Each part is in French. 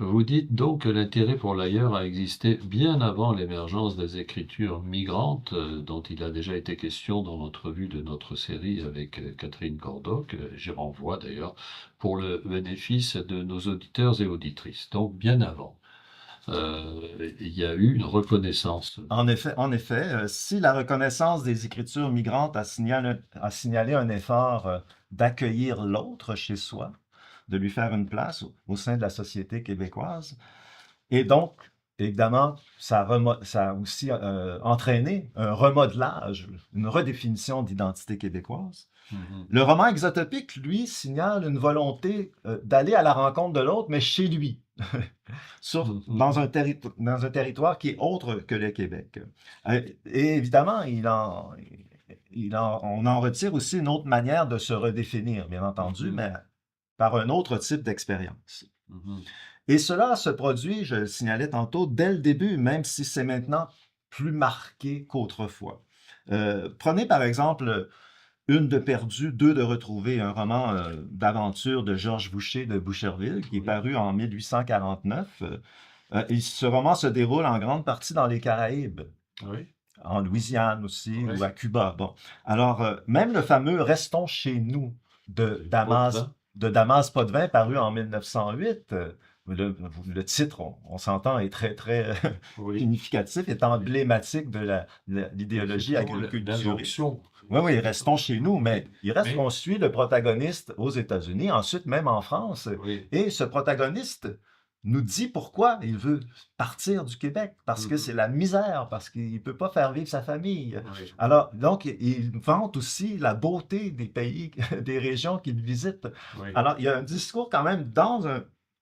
Vous dites donc que l'intérêt pour l'ailleurs a existé bien avant l'émergence des écritures migrantes, dont il a déjà été question dans l'entrevue de notre série avec Catherine Cordoc. J'y renvoie d'ailleurs pour le bénéfice de nos auditeurs et auditrices. Donc bien avant, il y a eu une reconnaissance. Si la reconnaissance des écritures migrantes a signalé un effort d'accueillir l'autre chez soi, de lui faire une place au sein de la société québécoise, et donc, évidemment, ça a aussi entraîné un remodelage, une redéfinition d'identité québécoise. Mhm. Le roman exotopique, lui, signale une volonté d'aller à la rencontre de l'autre, mais chez lui, dans Mhm. un territoire qui est autre que le Québec. Et évidemment, on en retire aussi une autre manière de se redéfinir, bien entendu, Mhm. mais par un autre type d'expérience. Mhm. Et cela se produit, je le signalais tantôt, dès le début, même si c'est maintenant plus marqué qu'autrefois. Prenez par exemple Une de perdue, deux de retrouvée, un roman d'aventure de Georges Boucher de Boucherville qui est Oui, paru en 1849. Et ce roman se déroule en grande partie dans les Caraïbes, oui, en Louisiane aussi, ou oui. à Cuba. Bon. Alors, même le fameux Restons chez nous de Damas, Potvin. de Damas Potvin, paru en 1908, le titre, on s'entend, est très, très Oui, significatif, est oui. emblématique de Oui, c'est l'idéologie toujours agriculturiste. l'injonction. Oui, oui, C'est restons toujours chez nous, mais il reste Mais, qu'on suit le protagoniste aux États-Unis, ensuite même en France, oui. et ce protagoniste nous dit pourquoi il veut partir du Québec, parce que c'est Mhm. la misère, parce qu'il ne peut pas faire vivre sa famille. Oui, Alors, donc, il vante aussi la beauté des pays, des régions qu'il visite. oui, Alors, il y a un discours quand même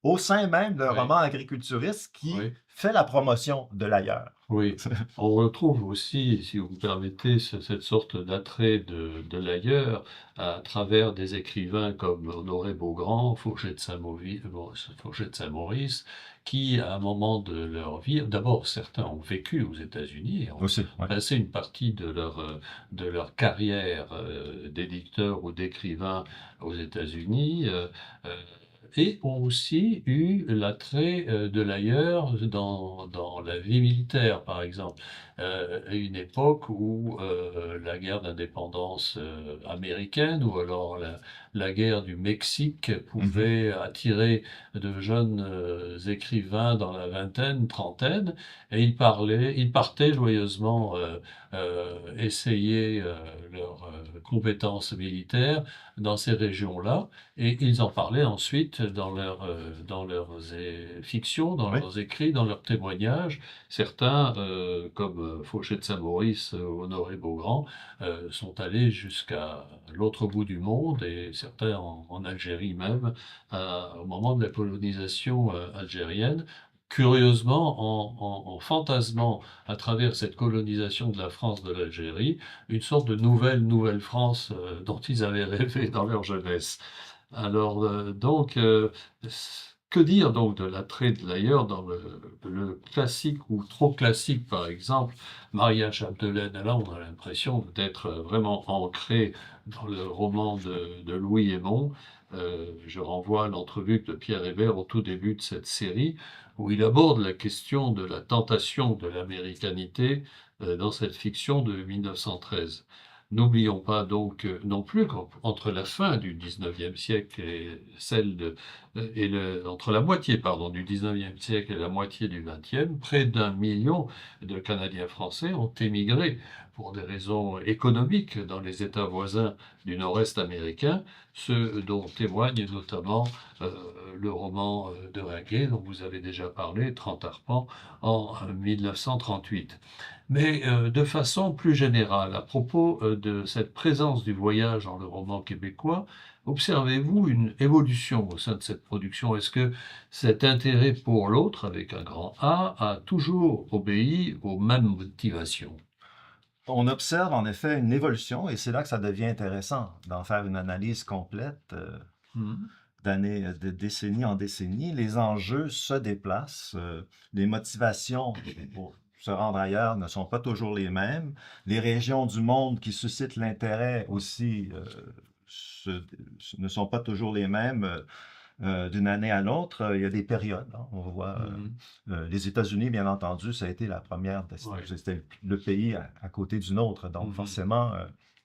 au sein même d'un oui, roman agriculturiste qui oui. fait la promotion de l'ailleurs. Oui, on retrouve aussi, si vous me permettez, cette sorte d'attrait de l'ailleurs à travers des écrivains comme Honoré Beaugrand, Fauché de Saint-Maurice, qui, à un moment de leur vie, d'abord certains ont vécu aux États-Unis et ont Aussi, ouais. passé une partie de leur carrière d'éditeur ou d'écrivain aux États-Unis. Et ont aussi eu l'attrait de l'ailleurs dans la vie militaire, par exemple. À une époque où la guerre d'indépendance américaine ou alors la guerre du Mexique Mhm. pouvait attirer de jeunes écrivains dans la vingtaine, trentaine, et ils partaient joyeusement essayer leurs compétences militaires dans ces régions-là. Et ils en parlaient ensuite dans leurs fictions, dans Oui. leurs écrits, dans leurs témoignages. Certains, comme Fauché de Saint-Maurice, Honoré Beaugrand, sont allés jusqu'à l'autre bout du monde et certains en Algérie même, au moment de la colonisation algérienne. Curieusement, en fantasmant à travers cette colonisation de la France de l'Algérie, une sorte de nouvelle France dont ils avaient rêvé dans leur jeunesse. Alors, que dire donc de l'attrait de l'ailleurs dans le classique ou trop classique, par exemple, Maria Chapdelaine? Là, on a l'impression d'être vraiment ancré dans le roman de Louis Hémon. Je renvoie à l'entrevue de Pierre Hébert au tout début de cette série, où il aborde la question de la tentation de l'américanité dans cette fiction de 1913. N'oublions pas donc non plus qu'entre la fin du XIXe siècle et entre la moitié, pardon, du XIXe siècle et la moitié du XXe, près d'un million de Canadiens français ont émigré pour des raisons économiques dans les États voisins du Nord-Est américain, ce dont témoigne notamment euh, le roman de Ringuet dont vous avez déjà parlé, 30 arpents, en 1938. Mais de façon plus générale, à propos de cette présence du voyage dans le roman québécois, observez-vous une évolution au sein de cette production? Est-ce que cet intérêt pour l'autre, avec un grand A toujours obéi aux mêmes motivations? On observe en effet une évolution et c'est là que ça devient intéressant d'en faire une analyse complète Mhm. de décennie en décennie. Les enjeux se déplacent, les motivations pour se rendre ailleurs ne sont pas toujours les mêmes. Les régions du monde qui suscitent l'intérêt aussi ne sont pas toujours les mêmes. d'une année à l'autre, il y a des périodes, hein. On voit les États-Unis, bien entendu, ça a été la première Ouais. c'était le pays à côté d'une autre, donc Mhm. forcément,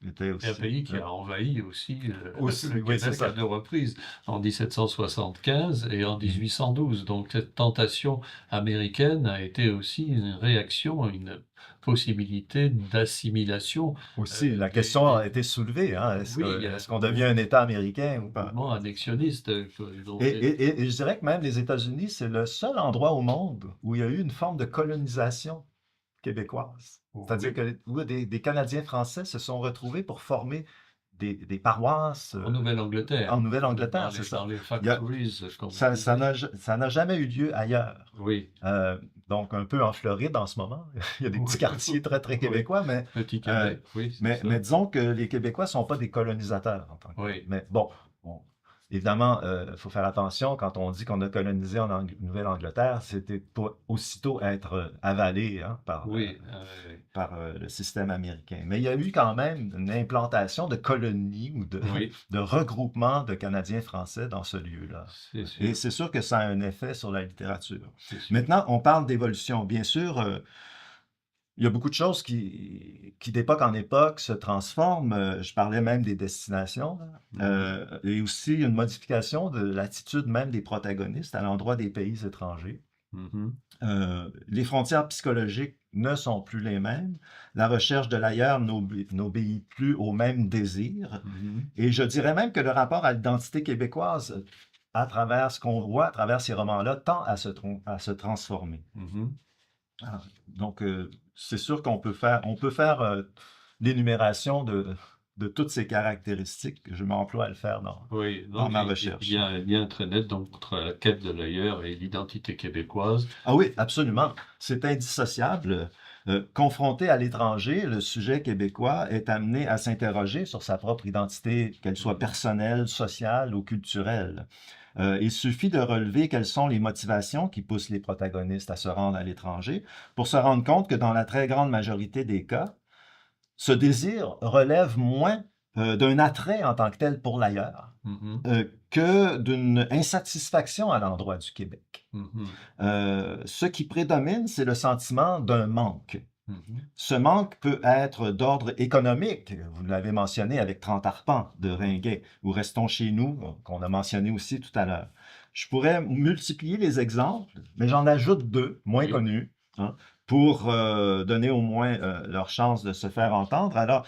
il était Et un aussi, pays qui a envahi aussi aussi, le oui, c'est Québec à ça. 2 reprises, en 1775 et en Mhm. 1812. Donc cette tentation américaine a été aussi une réaction, une possibilité d'assimilation Aussi, la question a des... été soulevée, hein. Oui, il y a Est-ce qu'on devient un État américain ou un pas? mouvement annexionniste dont Et je dirais que même les États-Unis, c'est le seul endroit au monde où il y a eu une forme de colonisation québécoise. C'est-à-dire oui, que où des Canadiens français se sont retrouvés pour former des paroisses en Nouvelle-Angleterre, en Nouvelle-Angleterre, c'est dans ça. les Il y a- factories, comme on ça disait. ça n'a jamais eu lieu ailleurs. Oui, Euh, donc, un peu en Floride en ce moment, il y a des petits oui, quartiers très, très oui. québécois, Petit euh, Québec, oui, c'est ça. mais disons que les Québécois ne sont pas des colonisateurs en tant que tels. Oui, Mais bon, évidemment, il faut faire attention quand on dit qu'on a colonisé en Nouvelle-Angleterre, c'était pour aussitôt être avalé, hein, oui, par le système américain. Mais il y a eu quand même une implantation de colonies ou oui, de regroupement de Canadiens français dans ce lieu-là. c'est Et sûr, c'est sûr que ça a un effet sur la littérature. c'est sûr. Maintenant, on parle d'évolution. Bien sûr, il y a beaucoup de choses qui d'époque en époque se transforment. Je parlais même des destinations, là. Mhm, Et aussi une modification de l'attitude même des protagonistes à l'endroit des pays étrangers. mhm, Les frontières psychologiques ne sont plus les mêmes. La recherche de l'ailleurs n'obéit plus aux mêmes désirs. mhm, Et je dirais même que le rapport à l'identité québécoise, à travers ce qu'on voit, à travers ces romans-là, tend à se transformer. mhm. Ah, donc, c'est sûr on peut faire l'énumération de toutes ces caractéristiques. Je m'emploie à le faire Oui, dans donc ma il y recherche. a un lien très net donc, entre la quête de l'ailleurs et l'identité québécoise. Ah oui, absolument. C'est indissociable. Confronté à l'étranger, le sujet québécois est amené à s'interroger sur sa propre identité, qu'elle soit Mhm, personnelle, sociale ou culturelle. Il suffit de relever quelles sont les motivations qui poussent les protagonistes à se rendre à l'étranger pour se rendre compte que dans la très grande majorité des cas, ce désir relève moins d'un attrait en tant que tel pour l'ailleurs mhm, que d'une insatisfaction à l'endroit du Québec. mhm, Ce qui prédomine, c'est le sentiment d'un manque. mhm. Ce manque peut être d'ordre économique, vous l'avez mentionné avec 30 arpents de Ringuet, ou Restons chez nous, qu'on a mentionné aussi tout à l'heure. Je pourrais multiplier les exemples, mais j'en ajoute deux, moins Oui. connus, hein, pour donner au moins leur chance de se faire entendre. Alors,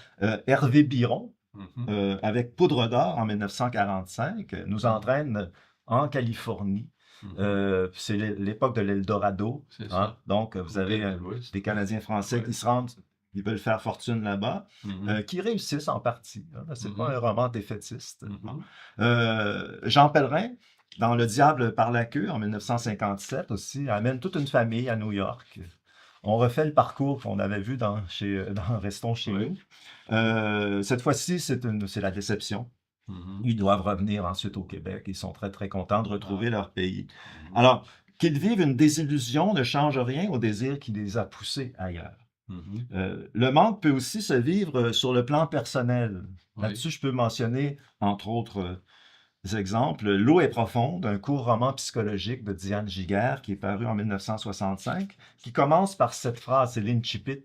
Hervé Biron, Mhm, avec Poudre d'or en 1945, nous mhm, entraîne en Californie. mhm. C'est l'époque de l'Eldorado, C'est hein. ça, Donc, vous avez conquête de l'Ouest. des Canadiens français Ouais. qui se rendent, ils veulent faire fortune là-bas, Mhm, qui réussissent en partie, hein. C'est pas mhm, un roman défaitiste. Bon. mhm. Jean Pellerin, dans Le Diable par la queue, en 1957 aussi, amène toute une famille à New York. On refait le parcours qu'on avait vu dans Restons chez Oui. nous. Cette fois-ci, c'est la déception. Mhm. Ils doivent revenir ensuite au Québec. Ils sont très, très contents de Ah, retrouver leur pays. mhm, Alors, qu'ils vivent une désillusion ne change rien au désir qui les a poussés ailleurs. mhm. Le manque peut aussi se vivre sur le plan personnel. Oui. Là-dessus, je peux mentionner, entre autres exemples, L'eau est profonde, un court roman psychologique de Diane Giguère qui est paru en 1965, qui commence par cette phrase, c'est l'incipit,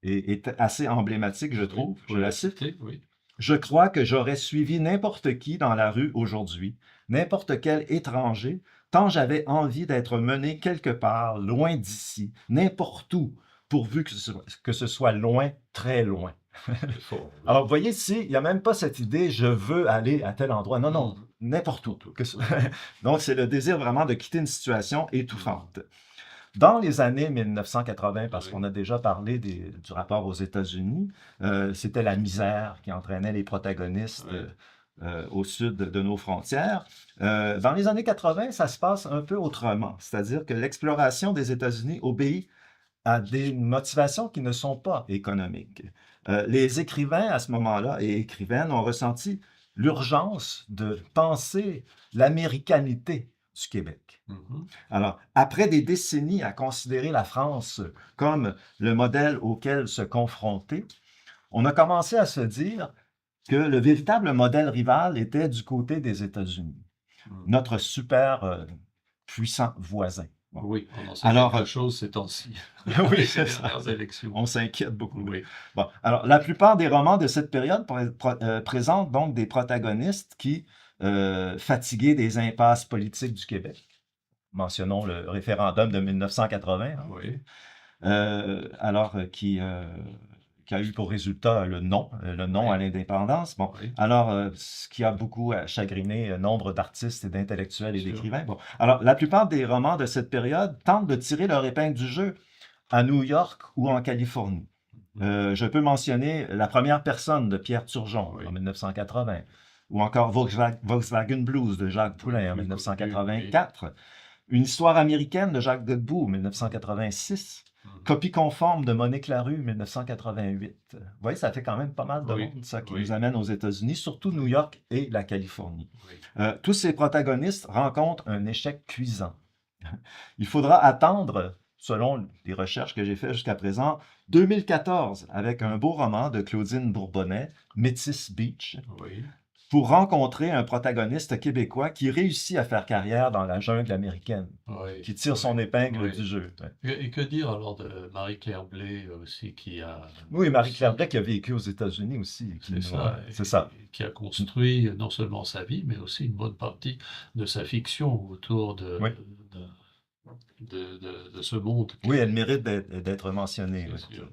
et est assez emblématique, je Oui, trouve. faut Je la la cite. citer, oui. Je crois que j'aurais suivi n'importe qui dans la rue aujourd'hui, n'importe quel étranger, tant j'avais envie d'être mené quelque part, loin d'ici, n'importe où, pourvu que ce soit loin, très loin. C'est fort, oui. Alors, vous voyez ici, il n'y a même pas cette idée, je veux aller à tel endroit. Non, non, Mhm. n'importe où. Surtout, oui. Donc, c'est le désir vraiment de quitter une situation Mhm. étouffante. Dans les années 1980, parce qu'on Oui, a déjà parlé du rapport aux États-Unis, c'était la misère qui entraînait les protagonistes oui. au sud de nos frontières. Dans les années 80, ça se passe un peu autrement, c'est-à-dire que l'exploration des États-Unis obéit à des motivations qui ne sont pas économiques. Les écrivains à ce moment-là et écrivaines ont ressenti l'urgence de penser l'américanité du Québec. Mhm. Alors, après des décennies à considérer la France comme le modèle auquel se confronter, on a commencé à se dire que le véritable modèle rival était du côté des États-Unis. notre super puissant voisin. Bon. Oui, on en sait Alors, quelque chose ces temps-ci, oui, avec les c'est ça. dernières élections. On s'inquiète beaucoup. Oui, Bon, alors, la plupart des romans de cette période présentent donc des protagonistes qui, fatigués des impasses politiques du Québec, mentionnons le référendum de 1980, hein, oui, qui a eu pour résultat le non oui, à l'indépendance. Bon, oui, alors, ce qui a beaucoup chagriné nombre d'artistes et d'intellectuels et sûr. d'écrivains. Bon, alors, la plupart des romans de cette période tentent de tirer leur épingle du jeu à New York ou en Californie. Je peux mentionner La première personne de Pierre Turgeon Oui. en 1980, ou encore Volkswagen Blues de Jacques Poulain en Plus connu, 1984, Une histoire américaine de Jacques Godbout 1986, Copie conforme de Monique Larue 1988. Vous voyez, ça fait quand même pas mal de Oui, monde, ça, qui oui. nous amène aux États-Unis, surtout New York et la Californie. Oui. Tous ces protagonistes rencontrent un échec cuisant. Il faudra attendre, selon les recherches que j'ai faites jusqu'à présent, 2014, avec un beau roman de Claudine Bourbonnais, Métis Beach, Oui. pour rencontrer un protagoniste québécois qui réussit à faire carrière dans la jungle américaine, Oui, qui tire son épingle oui. du jeu. Ouais. Et que dire alors de Marie-Claire Blais aussi, qui a Oui, Marie-Claire Blais qui a vécu aux États-Unis aussi. c'est ça, C'est ça. qui a construit non seulement sa vie, mais aussi une bonne partie de sa fiction autour Oui. de ce monde. Oui, elle mérite d'être mentionnée. C'est Oui. sûr.